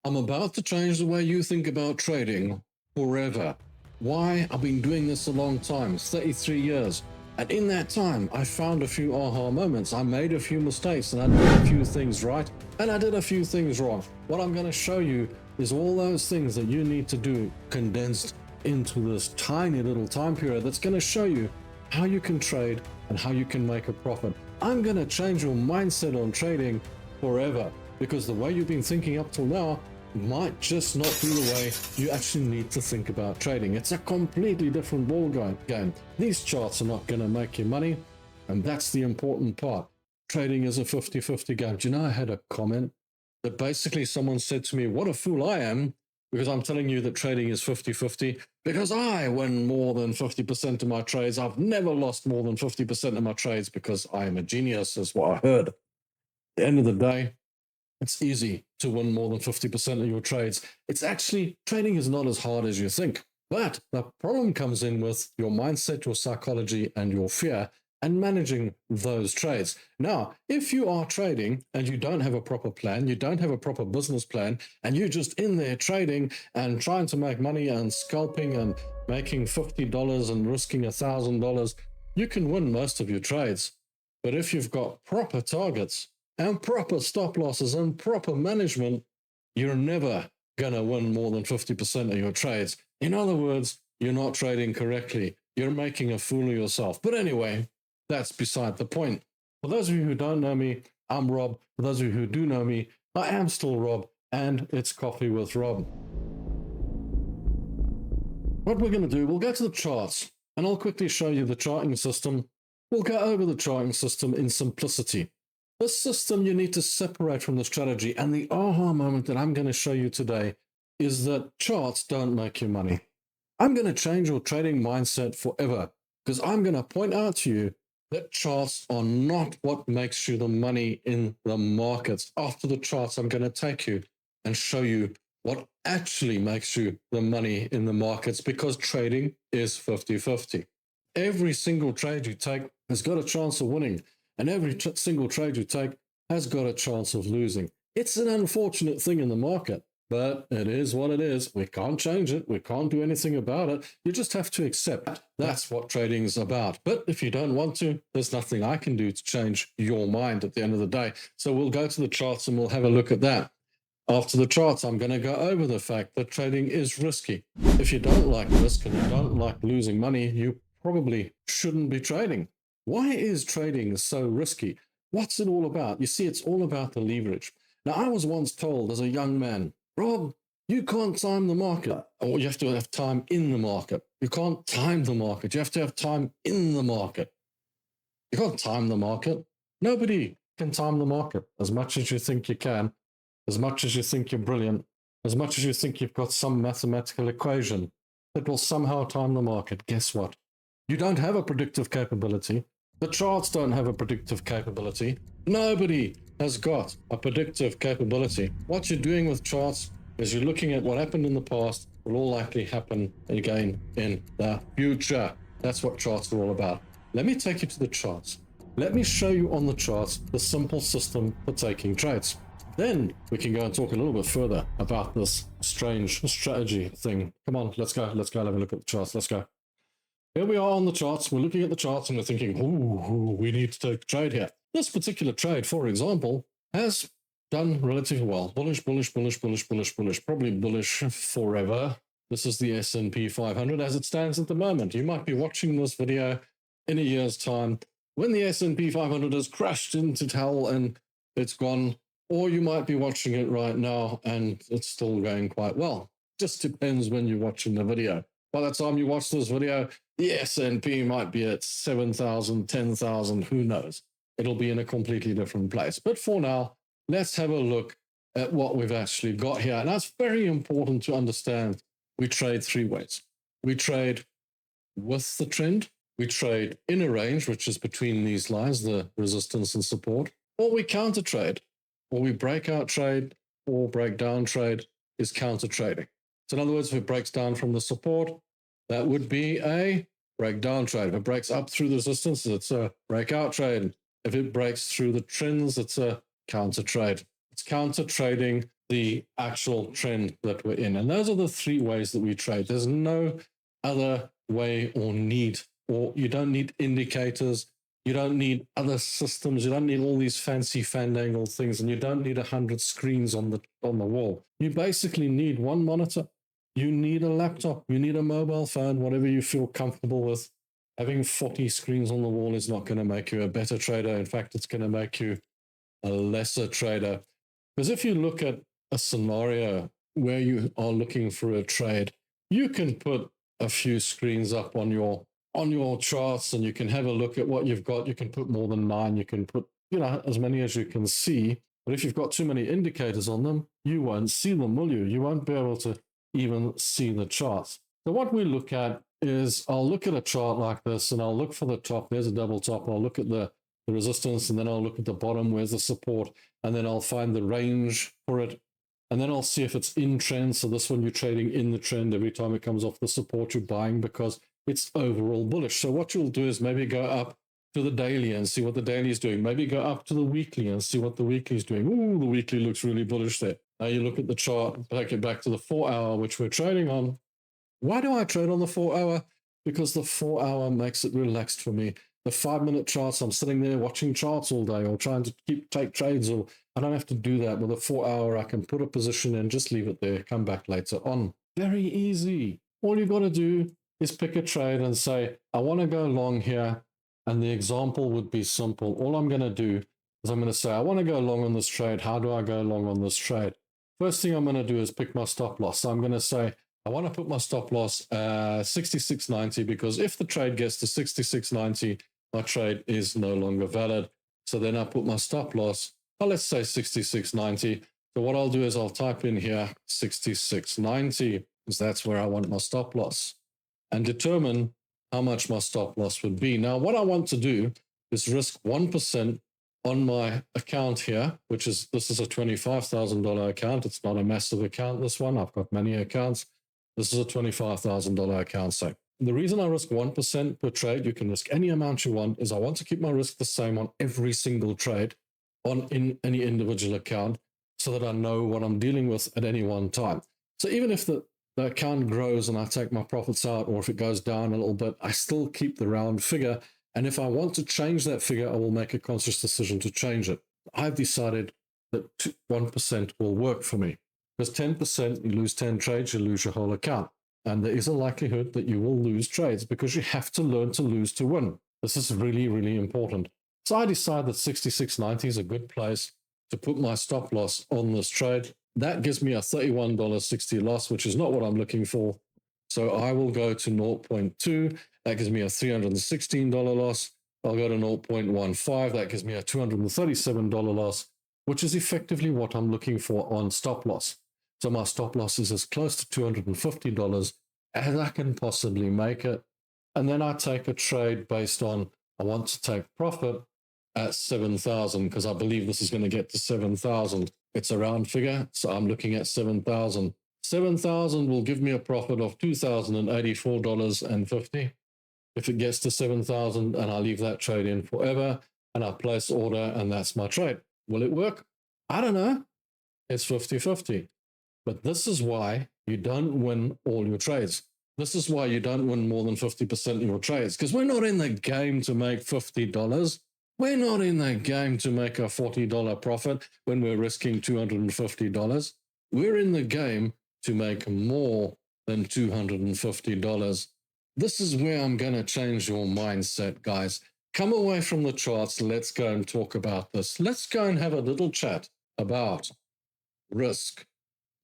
I'm about to change the way you think about trading forever. Why? I've been doing this a long time, 33 years. And in that time, I found a few aha moments. I made a few mistakes and I did a few things right and I did a few things wrong. What I'm going to show you is all those things that you need to do condensed into this tiny little time period that's going to show you how you can trade and how you can make a profit. I'm going to change your mindset on trading forever, because the way you've been thinking up till now might just not be the way you actually need to think about trading. It's a completely different ball game. These charts are not going to make you money, and that's the important part. Trading is a 50-50 game. Do you know, I had a comment that basically someone said to me, what a fool I am, because I'm telling you that trading is 50-50, because I win more than 50% of my trades. I've never lost more than 50% of my trades because I am a genius, is what I heard. At the end of the day, it's easy to win more than 50% of your trades. It's actually, trading is not as hard as you think. But the problem comes in with your mindset, your psychology, and your fear, and managing those trades. Now, if you are trading and you don't have a proper plan, you don't have a proper business plan, and you're just in there trading and trying to make money and scalping and making $50 and risking $1,000, you can win most of your trades. But if you've got proper targets and proper stop losses and proper management, you're never going to win more than 50% of your trades. In other words, you're not trading correctly. You're making a fool of yourself. But anyway, that's beside the point. For those of you who don't know me, I'm Rob. For those of you who do know me, I am still Rob, and it's Coffee with Rob. What we're going to do, we'll go to the charts, and I'll quickly show you the charting system. We'll go over the charting system in simplicity. This system you need to separate from the strategy, and the aha moment that I'm going to show you today is that charts don't make you money. I'm going to change your trading mindset forever, because I'm going to point out to you that charts are not what makes you the money in the markets. After the charts, I'm going to take you and show you what actually makes you the money in the markets, because trading is 50-50. Every single trade you take has got a chance of winning, and every single trade you take has got a chance of losing. It's an unfortunate thing in the market, but it is what it is. We can't change it. We can't do anything about it. You just have to accept that's what trading is about. But if you don't want to, there's nothing I can do to change your mind at the end of the day. So we'll go to the charts and we'll have a look at that. After the charts, I'm going to go over the fact that trading is risky. If you don't like risk and you don't like losing money, you probably shouldn't be trading. Why is trading so risky? What's it all about? You see, it's all about the leverage. Now, I was once told as a young man, Rob, you can't time the market, or you have to have time in the market. You can't time the market. You have to have time in the market. You can't time the market. Nobody can time the market as much as you think you can, as much as you think you're brilliant, as much as you think you've got some mathematical equation that will somehow time the market. Guess what? You don't have a predictive capability. The charts don't have a predictive capability. Nobody has got a predictive capability. What you're doing with charts is you're looking at what happened in the past will all likely happen again in the future. That's what charts are all about. Let me take you to the charts. Let me show you on the charts the simple system for taking trades. Then we can go and talk a little bit further about this strange strategy thing. Come on, let's go. Let's go have a look at the charts. Let's go. Here we are on the charts. We're looking at the charts and we're thinking, ooh, we need to take a trade here. This particular trade, for example, has done relatively well. Bullish, bullish, bullish, bullish, bullish, bullish. Probably bullish forever. This is the S&P 500 as it stands at the moment. You might be watching this video in a year's time when the S&P 500 has crashed into hell and it's gone. Or you might be watching it right now and it's still going quite well. Just depends when you're watching the video. By the time you watch this video, the S&P might be at 7,000, 10,000, who knows? It'll be in a completely different place. But for now, let's have a look at what we've actually got here. And that's very important to understand. We trade three ways. We trade with the trend. We trade in a range, which is between these lines, the resistance and support. Or we counter trade. Or we breakout trade or breakdown trade is counter trading. So in other words, if it breaks down from the support, that would be a breakdown trade. If it breaks up through the resistance, it's a breakout trade. If it breaks through the trends, it's a counter trade. It's counter trading the actual trend that we're in. And those are the three ways that we trade. There's no other way or need, or you don't need indicators. You don't need other systems. You don't need all these fancy fandangle things, and you don't need 100 screens on the wall. You basically need one monitor. You need a laptop. You need a mobile phone, whatever you feel comfortable with. Having 40 screens on the wall is not going to make you a better trader. In fact, it's going to make you a lesser trader. Because if you look at a scenario where you are looking for a trade, you can put a few screens up on your charts, and you can have a look at what you've got. You can put more than 9. You can put, as many as you can see. But if you've got too many indicators on them, you won't see them, will you? You won't be able to even see the charts. So what we look at is, I'll look at a chart like this, and I'll look for the top. There's a double top. I'll look at the resistance, and then I'll look at the bottom. Where's the support? And then I'll find the range for it. And then I'll see if it's in trend. So this one, you're trading in the trend. Every time it comes off the support, you're buying because it's overall bullish. So what you'll do is maybe go up to the daily and see what the daily is doing. Maybe go up to the weekly and see what the weekly is doing. Ooh, the weekly looks really bullish there. Now you look at the chart, take it back to the 4 hour, which we're trading on. Why do I trade on the 4 hour? Because the 4 hour makes it relaxed for me. The 5-minute charts, I'm sitting there watching charts all day or trying to take trades, or I don't have to do that. With a 4 hour, I can put a position in, just leave it there, come back later on. Very easy. All you've got to do is pick a trade and say, I want to go long here. And the example would be simple. All I'm going to do is I'm going to say, I want to go long on this trade. How do I go long on this trade? First thing I'm going to do is pick my stop loss. So I'm going to say, I want to put my stop loss 66.90, because if the trade gets to 66.90, my trade is no longer valid. So then I put my stop loss, let's say 66.90. So what I'll do is I'll type in here 66.90, because that's where I want my stop loss, and determine how much my stop loss would be. Now, what I want to do is risk 1% on my account here, which is, this is a $25,000 account. It's not a massive account, this one. I've got many accounts. This is a $25,000 account. So the reason I risk 1% per trade, you can risk any amount you want, is I want to keep my risk the same on every single trade in any individual account, so that I know what I'm dealing with at any one time. So even if the account grows and I take my profits out, or if it goes down a little bit, I still keep the round figure. And if I want to change that figure, I will make a conscious decision to change it. I've decided that 1% will work for me. Because 10%, you lose 10 trades, you lose your whole account. And there is a likelihood that you will lose trades, because you have to learn to lose to win. This is really, really important. So I decided that 66.90 is a good place to put my stop loss on this trade. That gives me a $31.60 loss, which is not what I'm looking for. So I will go to 0.2. That gives me a $316 loss. I'll go to 0.15. That gives me a $237 loss, which is effectively what I'm looking for on stop loss. So my stop loss is as close to $250 as I can possibly make it. And then I take a trade based on, I want to take profit at 7,000, because I believe this is going to get to 7,000. It's a round figure, so I'm looking at 7,000. 7,000 will give me a profit of $2,084.50. If it gets to 7,000, and I leave that trade in forever, and I place order, and that's my trade. Will it work? I don't know. It's 50-50. But this is why you don't win all your trades. This is why you don't win more than 50% of your trades, because we're not in the game to make $50. We're not in the game to make a $40 profit when we're risking $250. We're in the game to make more than $250. This is where I'm going to change your mindset, guys. Come away from the charts. Let's go and talk about this. Let's go and have a little chat about risk,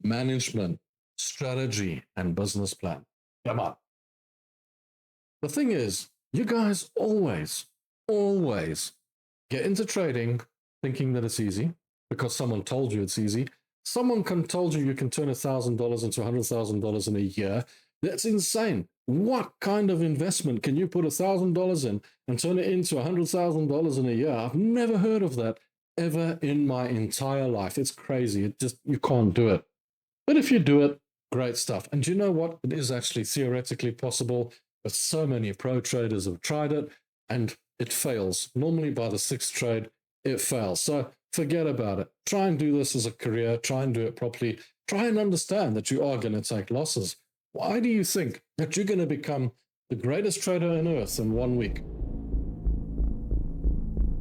management, strategy, and business plan. Come on. The thing is, you guys always get into trading thinking that it's easy because someone told you it's easy. Someone told you you can turn $1,000 into $100,000 in a year. That's insane. What kind of investment can you put $1,000 in and turn it into $100,000 in a year? I've never heard of that ever in my entire life. It's crazy. You can't do it. But if you do it, great stuff. And you know what? It is actually theoretically possible, but so many pro traders have tried it and it fails. Normally by the 6th trade, it fails. So Forget about it. Try and do this as a career. Try and do it properly. Try and understand that you are going to take losses. Why do you think that you're going to become the greatest trader on earth in 1 week?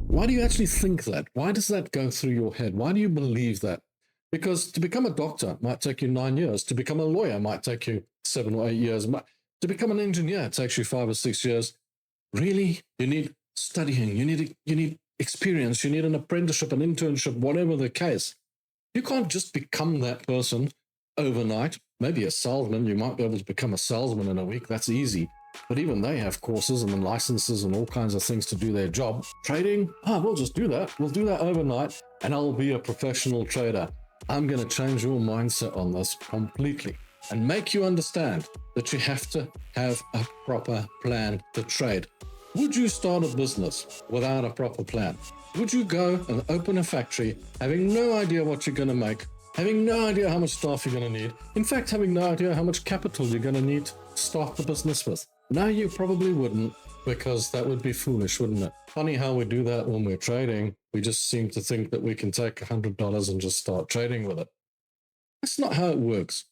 Why do you actually think that? Why does that go through your head? Why do you believe that? Because to become a doctor might take you 9 years. To become a lawyer might take you 7 or 8 years. To become an engineer takes you 5 or 6 years. Really? You need studying. You need experience. You need an apprenticeship, an internship, whatever the case. You can't just become that person overnight. Maybe a salesman. You might be able to become a salesman in a week. That's easy. But even they have courses and licenses and all kinds of things to do their job. Trading? We'll just do that. We'll do that overnight and I'll be a professional trader. I'm going to change your mindset on this completely and make you understand that you have to have a proper plan to trade. Would you start a business without a proper plan? Would you go and open a factory having no idea what you're going to make, having no idea how much staff you're going to need, in fact, having no idea how much capital you're going to need to start the business with? No, you probably wouldn't, because that would be foolish, wouldn't it? Funny how we do that when we're trading. We just seem to think that we can take $100 and just start trading with it. That's not how it works.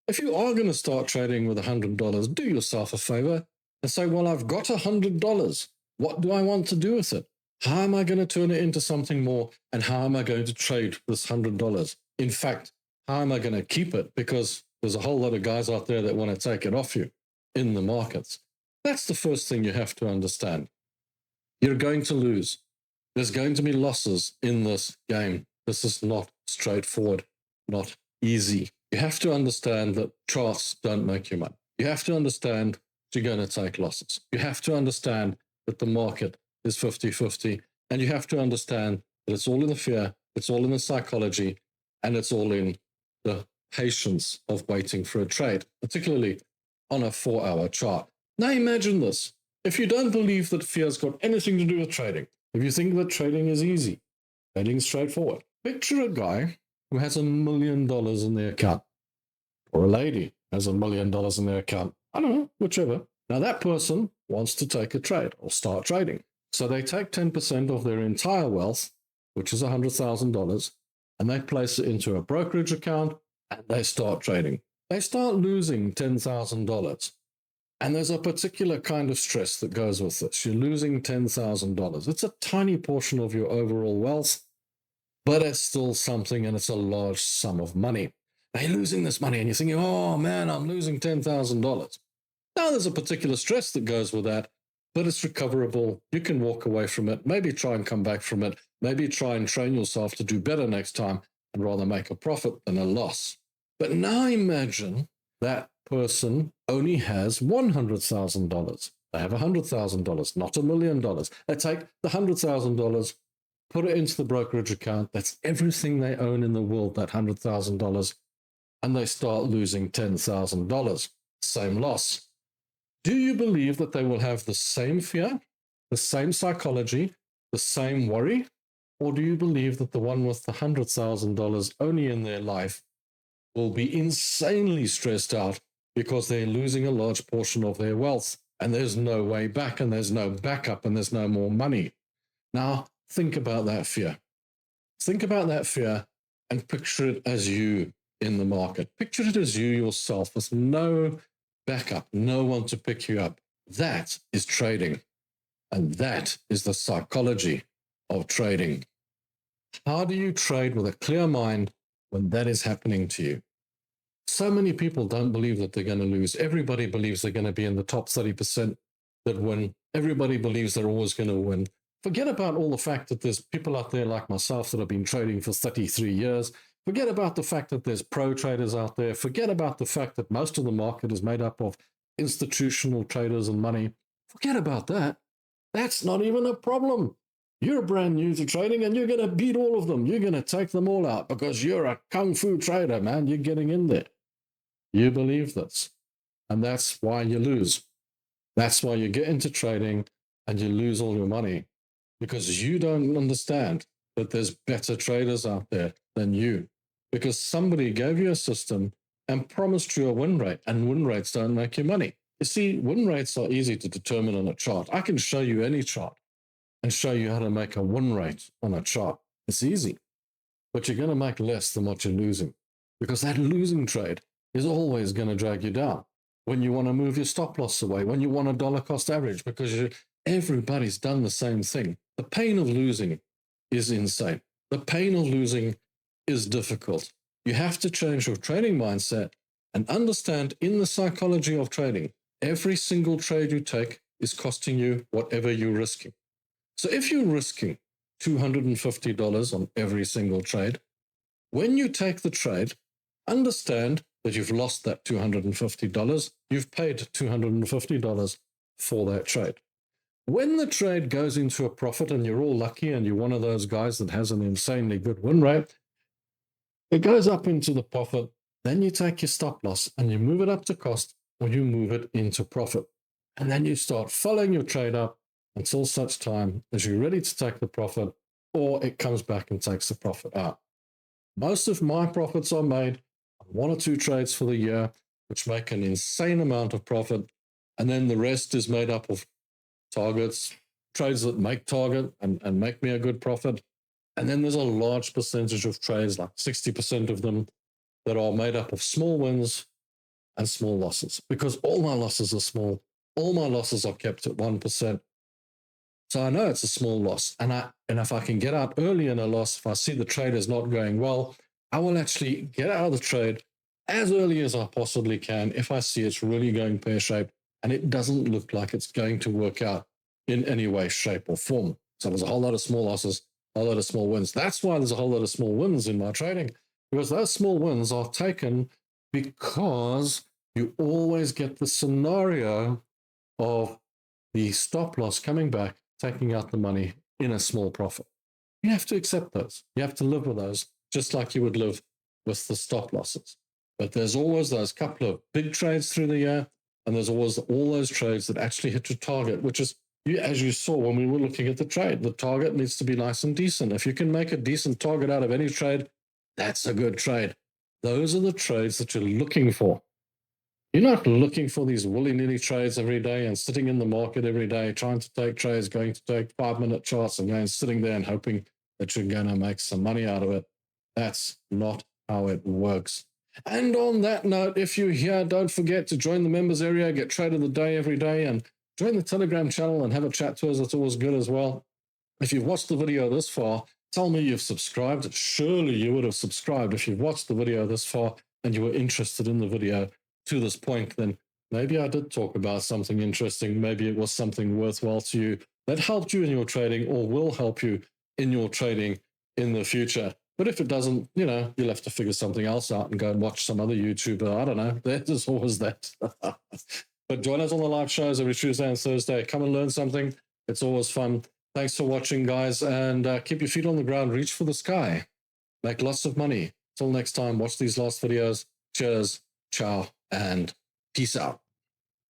If you are going to start trading with $100, do yourself a favor and say, well, I've got $100. What do I want to do with it? How am I going to turn it into something more? And how am I going to trade this $100? In fact, how am I going to keep it? Because there's a whole lot of guys out there that want to take it off you in the markets. That's the first thing you have to understand. You're going to lose. There's going to be losses in this game. This is not straightforward, not easy. You have to understand that charts don't make you money. You have to understand you're going to take losses. You have to understand that the market is 50-50, and you have to understand that it's all in the fear, it's all in the psychology, and it's all in the patience of waiting for a trade, particularly on a 4-hour chart. Now imagine this. If you don't believe that fear's got anything to do with trading, if you think that trading is easy, trading is straightforward, picture a guy who has $1 million in their account, or a lady has $1 million in their account. I don't know, whichever. Now that person wants to take a trade or start trading. So they take 10% of their entire wealth, which is $100,000, and they place it into a brokerage account and they start trading. They start losing $10,000. And there's a particular kind of stress that goes with this. You're losing $10,000. It's a tiny portion of your overall wealth, but it's still something, and it's a large sum of money. Now you're losing this money and you're thinking, oh man, I'm losing $10,000. Now there's a particular stress that goes with that, but it's recoverable. You can walk away from it, maybe try and come back from it, maybe try and train yourself to do better next time and rather make a profit than a loss. But now imagine that person only has $100,000. They have $100,000, not $1 million. They take the $100,000, put it into the brokerage account. That's everything they own in the world, that $100,000, and they start losing $10,000. Same loss. Do you believe that they will have the same fear, the same psychology, the same worry? Or do you believe that the one with the $100,000 only in their life will be insanely stressed out because they're losing a large portion of their wealth and there's no way back and there's no backup and there's no more money? Now, think about that fear. Think about that fear and picture it as you in the market. Picture it as you yourself with no backup, no one to pick you up. That is trading. And that is the psychology of trading. How do you trade with a clear mind when that is happening to you? So many people don't believe that they're going to lose. Everybody believes they're going to be in the top 30% that win. Everybody believes they're always going to win. Forget about all the fact that there's people out there like myself that have been trading for 33 years. Forget about the fact that there's pro traders out there. Forget about the fact that most of the market is made up of institutional traders and money. Forget about that. That's not even a problem. You're brand new to trading and you're going to beat all of them. You're going to take them all out because you're a kung fu trader, man. You're getting in there. You believe this. And that's why you lose. That's why you get into trading and you lose all your money, because you don't understand that there's better traders out there than you, because somebody gave you a system and promised you a win rate, and win rates don't make you money. You see, win rates are easy to determine on a chart. I can show you any chart and show you how to make a win rate on a chart. It's easy, but you're going to make less than what you're losing because that losing trade is always going to drag you down. When you want to move your stop loss away, when you want a dollar cost average, because everybody's done the same thing. The pain of losing is insane. The pain of losing is difficult. You have to change your trading mindset and understand in the psychology of trading, every single trade you take is costing you whatever you're risking. So if you're risking $250 on every single trade, when you take the trade, understand that you've lost that $250. You've paid $250 for that trade. When the trade goes into a profit and you're all lucky and you're one of those guys that has an insanely good win rate, it goes up into the profit. Then you take your stop loss and you move it up to cost or you move it into profit. And then you start following your trade up until such time as you're ready to take the profit or it comes back and takes the profit out. Most of my profits are made on 1 or 2 trades for the year, which make an insane amount of profit. And then the rest is made up of targets, trades that make target and make me a good profit. And then there's a large percentage of trades, like 60% of them, that are made up of small wins and small losses, because all my losses are small. All my losses are kept at 1%. So I know it's a small loss. And if I can get out early in a loss, if I see the trade is not going well, I will actually get out of the trade as early as I possibly can if I see it's really going pear-shaped and it doesn't look like it's going to work out in any way, shape, or form. So there's a whole lot of small losses, a whole lot of small wins. That's why there's a whole lot of small wins in my trading, because those small wins are taken because you always get the scenario of the stop loss coming back, taking out the money in a small profit. You have to accept those. You have to live with those, just like you would live with the stop losses. But there's always those couple of big trades through the year, and there's always all those trades that actually hit your target, which is, as you saw when we were looking at the trade, the target needs to be nice and decent. If you can make a decent target out of any trade, that's a good trade. Those are the trades that you're looking for. You're not looking for these willy-nilly trades every day and sitting in the market every day, trying to take trades, going to take 5-minute charts and going sitting there and hoping that you're going to make some money out of it. That's not how it works. And on that note, if you're here, don't forget to join the members area, get trade of the day every day, and join the Telegram channel and have a chat to us. It's always good as well. If you've watched the video this far, tell me you've subscribed. Surely you would have subscribed if you've watched the video this far and you were interested in the video to this point. Then maybe I did talk about something interesting. Maybe it was something worthwhile to you that helped you in your trading or will help you in your trading in the future. But if it doesn't, you'll have to figure something else out and go and watch some other YouTuber. I don't know. There's always that. But join us on the live shows every Tuesday and Thursday. Come and learn something. It's always fun. Thanks for watching, guys. And keep your feet on the ground. Reach for the sky. Make lots of money. Till next time, watch these last videos. Cheers, ciao, and peace out.